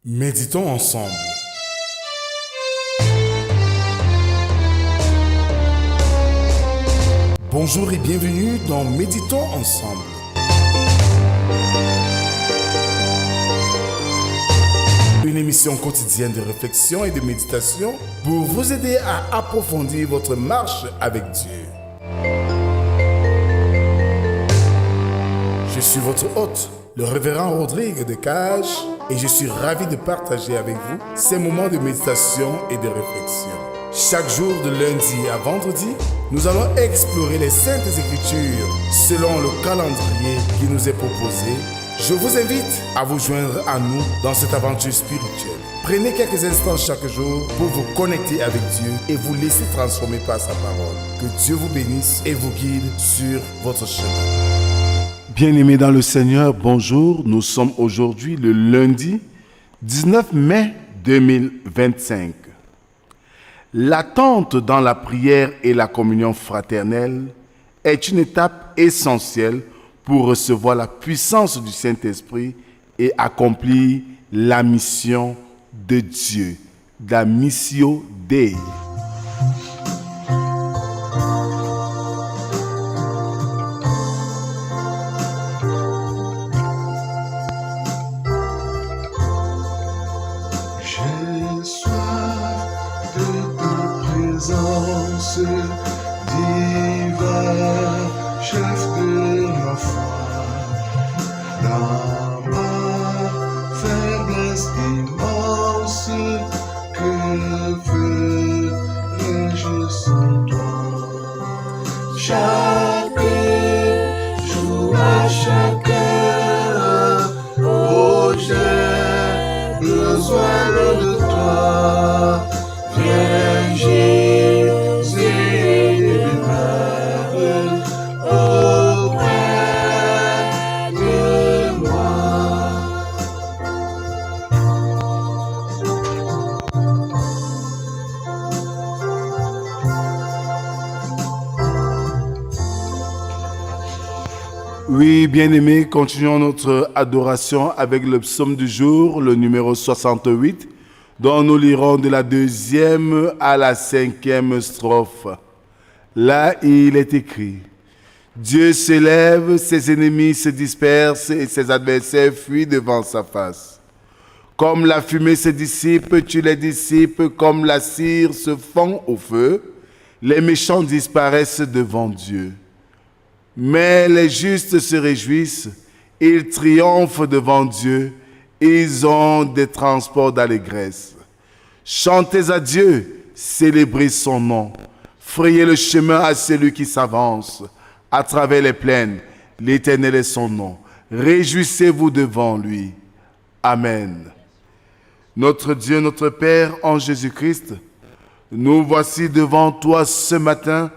Méditons ensemble. Bonjour et bienvenue dans Méditons ensemble. Une émission quotidienne de réflexion et de méditation pour vous aider à approfondir votre marche avec Dieu. Je suis votre hôte, le révérend Rodrigue de Cage, et je suis ravi de partager avec vous ces moments de méditation et de réflexion. Chaque jour de lundi à vendredi, nous allons explorer les Saintes Écritures selon le calendrier qui nous est proposé. Je vous invite à vous joindre à nous dans cette aventure spirituelle. Prenez quelques instants chaque jour pour vous connecter avec Dieu et vous laisser transformer par sa parole. Que Dieu vous bénisse et vous guide sur votre chemin. Bien-aimés dans le Seigneur, bonjour. Nous sommes aujourd'hui le lundi 19 mai 2025. L'attente dans la prière et la communion fraternelle est une étape essentielle pour recevoir la puissance du Saint-Esprit et accomplir la mission de Dieu, la missio Dei. Divin chef de ma foi, dans ma faiblesse immense, que ferais-je sans toi? Chaque jour, à chaque heure, oh, j'ai besoin de toi. Viens, Jésus, demeure auprès de moi. Oui, bien-aimés, continuons notre adoration avec le psaume du jour, le numéro 68, dont nous lirons de la 2e à la 5e strophe. Là, il est écrit: Dieu s'élève, ses ennemis se dispersent et ses adversaires fuient devant sa face. Comme la fumée se dissipe, tu les dissipes, comme la cire se fond au feu, les méchants disparaissent devant Dieu. Mais les justes se réjouissent, ils triomphent devant Dieu, ils ont des transports d'allégresse. Chantez à Dieu, célébrez son nom, frayez le chemin à celui qui s'avance. À travers les plaines, l'Éternel est son nom. Réjouissez-vous devant lui. Amen. Notre Dieu, notre Père, en Jésus-Christ, nous voici devant toi ce matin,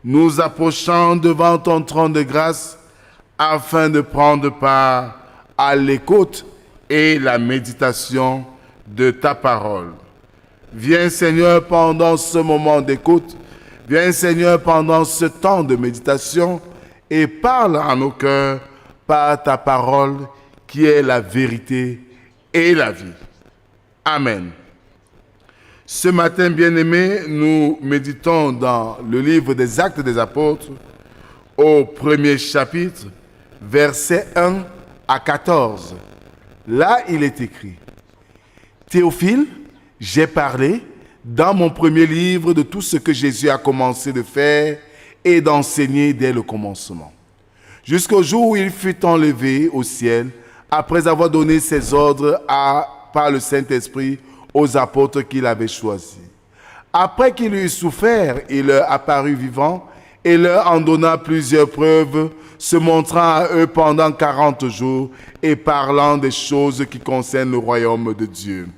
nous approchant devant ton trône de grâce afin de prendre part à l'écoute et la méditation de ta parole. Viens, Seigneur, pendant ce moment d'écoute. Viens, Seigneur, pendant ce temps de méditation et parle à nos cœurs par ta parole qui est la vérité et la vie. Amen. Ce matin, bien-aimés, nous méditons dans le livre des Actes des Apôtres au premier chapitre, versets 1 à 14. Là, il est écrit: Théophile, j'ai parlé dans mon premier livre de tout ce que Jésus a commencé de faire et d'enseigner dès le commencement, jusqu'au jour où il fut enlevé au ciel, après avoir donné ses ordres par le Saint-Esprit aux apôtres qu'il avait choisis. Après qu'il eut souffert, il leur apparut vivant et leur en donna plusieurs preuves, se montrant à eux pendant 40 jours et parlant des choses qui concernent le royaume de Dieu.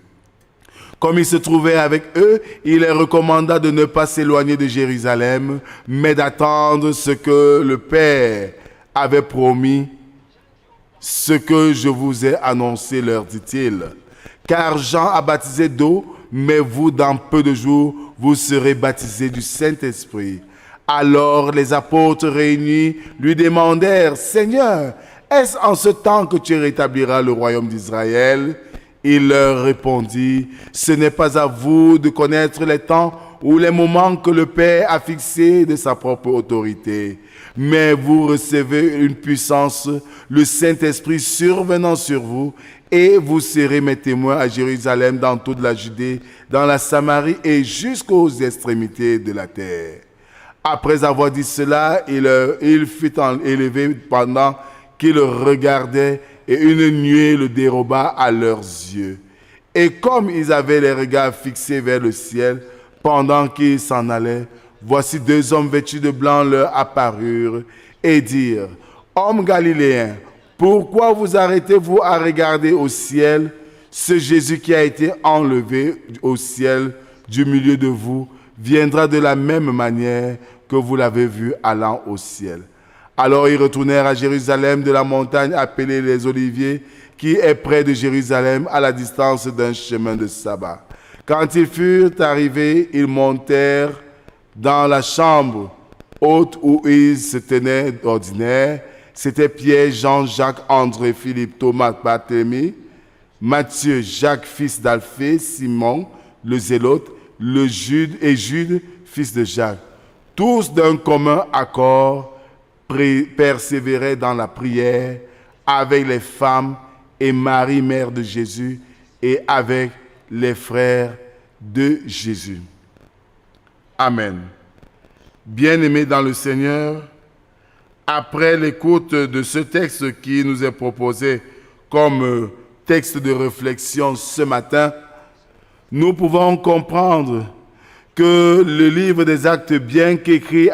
Comme il se trouvait avec eux, il les recommanda de ne pas s'éloigner de Jérusalem, mais d'attendre ce que le Père avait promis, ce que je vous ai annoncé, leur dit-il. Car Jean a baptisé d'eau, mais vous, dans peu de jours, vous serez baptisés du Saint-Esprit. Alors les apôtres réunis lui demandèrent: Seigneur, est-ce en ce temps que tu rétabliras le royaume d'Israël? Il leur répondit, « Ce n'est pas à vous de connaître les temps ou les moments que le Père a fixés de sa propre autorité. Mais vous recevez une puissance, le Saint-Esprit survenant sur vous, et vous serez mes témoins à Jérusalem, dans toute la Judée, dans la Samarie et jusqu'aux extrémités de la terre. » Après avoir dit cela, il fut élevé pendant qu'ils regardaient, et une nuée le déroba à leurs yeux. Et comme ils avaient les regards fixés vers le ciel, pendant qu'ils s'en allaient, voici 2 hommes vêtus de blanc leur apparurent et dirent, « Hommes galiléens, pourquoi vous arrêtez-vous à regarder au ciel? Ce Jésus qui a été enlevé au ciel du milieu de vous viendra de la même manière que vous l'avez vu allant au ciel. » Alors ils retournèrent à Jérusalem de la montagne appelée les Oliviers, qui est près de Jérusalem, à la distance d'un chemin de sabbat. Quand ils furent arrivés, ils montèrent dans la chambre haute où ils se tenaient d'ordinaire. C'était Pierre, Jean, Jacques, André, Philippe, Thomas, Barthélemy, Matthieu, Jacques, fils d'Alphée, Simon, le Zélote, et Jude, fils de Jacques. Tous d'un commun accord persévéraient dans la prière avec les femmes et Marie, mère de Jésus, et avec les frères de Jésus. Amen. Bien-aimés dans le Seigneur, après l'écoute de ce texte qui nous est proposé comme texte de réflexion ce matin, nous pouvons comprendre que le livre des Actes, bien qu'écrit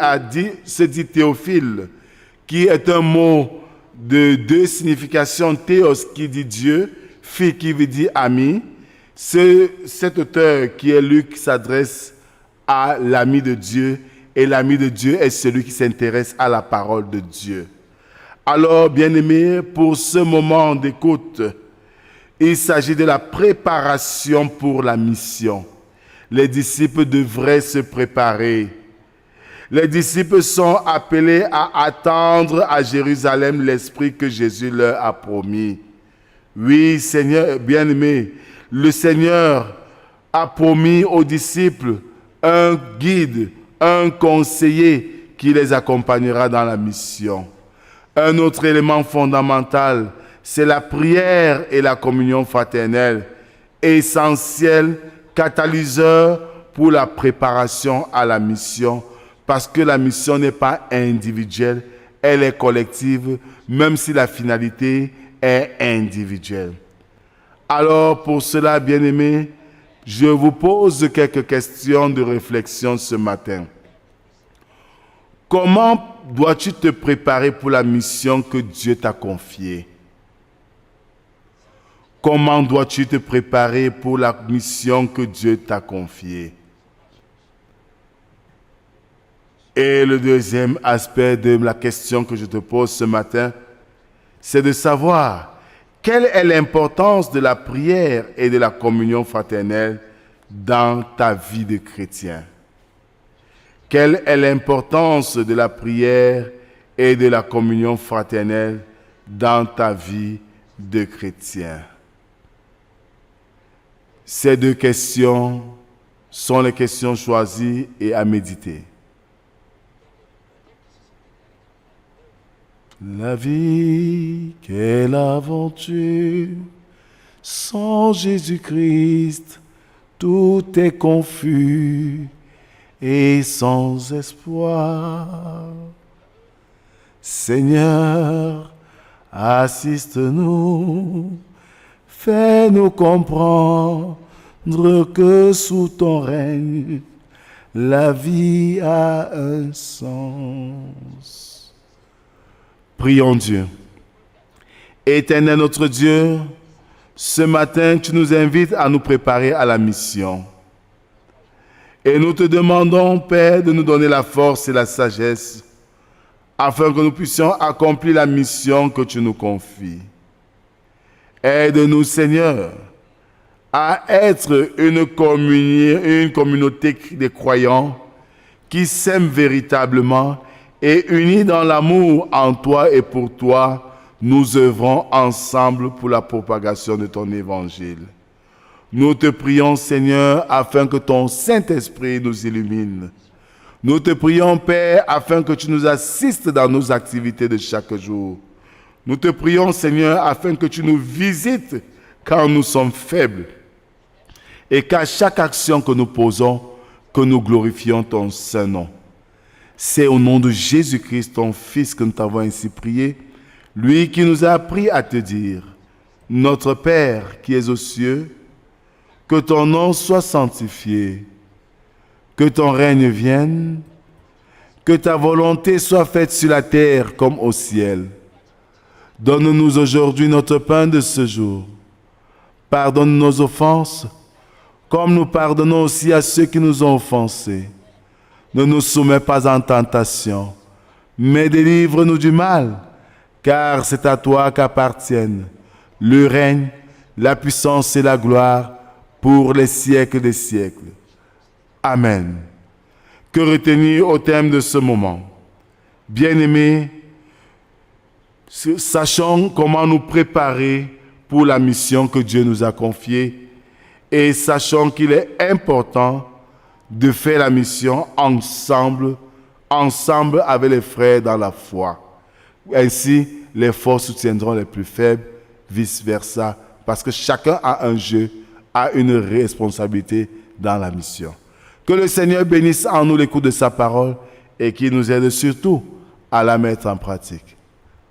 se dit Théophile, qui est un mot de 2 significations, théos qui dit Dieu, phile qui veut dire ami. Cet auteur qui est Luc s'adresse à l'ami de Dieu, et l'ami de Dieu est celui qui s'intéresse à la parole de Dieu. Alors, bien-aimés, pour ce moment d'écoute, il s'agit de la préparation pour la mission. Les disciples devraient se préparer. Les disciples sont appelés à attendre à Jérusalem l'Esprit que Jésus leur a promis. Oui, Seigneur, bien-aimé, le Seigneur a promis aux disciples un guide, un conseiller qui les accompagnera dans la mission. Un autre élément fondamental, c'est la prière et la communion fraternelle, essentiel catalyseur pour la préparation à la mission, parce que la mission n'est pas individuelle, elle est collective, même si la finalité est individuelle. Alors, pour cela, bien-aimés, je vous pose quelques questions de réflexion ce matin. Comment dois-tu te préparer pour la mission que Dieu t'a confiée? Comment dois-tu te préparer pour la mission que Dieu t'a confiée? Et le deuxième aspect de la question que je te pose ce matin, c'est de savoir quelle est l'importance de la prière et de la communion fraternelle dans ta vie de chrétien. Quelle est l'importance de la prière et de la communion fraternelle dans ta vie de chrétien? Ces 2 questions sont les questions choisies et à méditer. La vie, quelle aventure, sans Jésus-Christ, tout est confus et sans espoir. Seigneur, assiste-nous, fais-nous comprendre que sous ton règne, la vie a un sens. Prions Dieu. Éternel notre Dieu, ce matin, tu nous invites à nous préparer à la mission. Et nous te demandons, Père, de nous donner la force et la sagesse afin que nous puissions accomplir la mission que tu nous confies. Aide-nous, Seigneur, à être une communauté de croyants qui s'aiment véritablement et unis dans l'amour en toi et pour toi, nous œuvrons ensemble pour la propagation de ton évangile. Nous te prions, Seigneur, afin que ton Saint-Esprit nous illumine. Nous te prions, Père, afin que tu nous assistes dans nos activités de chaque jour. Nous te prions, Seigneur, afin que tu nous visites quand nous sommes faibles. Et qu'à chaque action que nous posons, que nous glorifions ton saint nom. C'est au nom de Jésus-Christ, ton Fils, que nous t'avons ainsi prié, lui qui nous a appris à te dire, notre Père qui es aux cieux, que ton nom soit sanctifié, que ton règne vienne, que ta volonté soit faite sur la terre comme au ciel. Donne-nous aujourd'hui notre pain de ce jour. Pardonne nos offenses, comme nous pardonnons aussi à ceux qui nous ont offensés. Ne nous soumets pas en tentation, mais délivre-nous du mal, car c'est à toi qu'appartiennent le règne, la puissance et la gloire pour les siècles des siècles. Amen. Que retenir au thème de ce moment? Bien-aimés, sachons comment nous préparer pour la mission que Dieu nous a confiée et sachons qu'il est important de faire la mission ensemble avec les frères dans la foi. Ainsi, les forts soutiendront les plus faibles, vice-versa, parce que chacun a un jeu, a une responsabilité dans la mission. Que le Seigneur bénisse en nous l'écoute de sa parole et qu'il nous aide surtout à la mettre en pratique.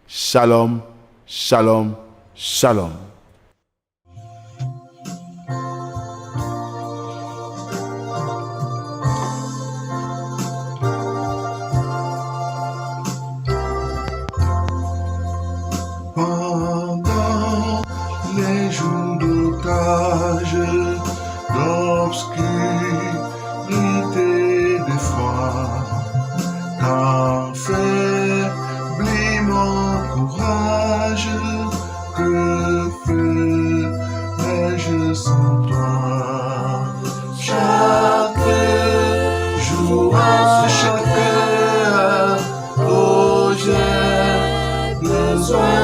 Shalom, shalom, shalom. Pendant les jours d'otage, d'obscurité, d'effroi, qu'affaiblit mon courage, que ferais-je sans toi? Chaque jour, chaque heure, oh j'ai besoin